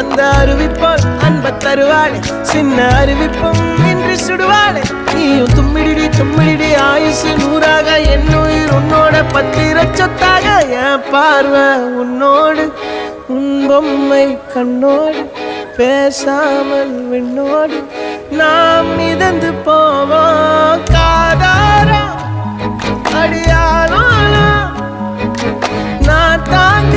அந்த அறிவிப்பால் அன்ப தருவாளே சின்ன அறிவிப்பும் இன்று சுடுவாளே நீயும் தும்மிடி தும்மிடி ஆயுசு நூறாக என் உயிர் உன்னோட பத்திர சொத்தாக என் பார்வை உன்னோடு உன் பொம்மை கண்ணோடு பேசாமல் விண்ணோடு நாம் மிதந்து போவோம் காதாரா அடியாளோ நான் தாங்க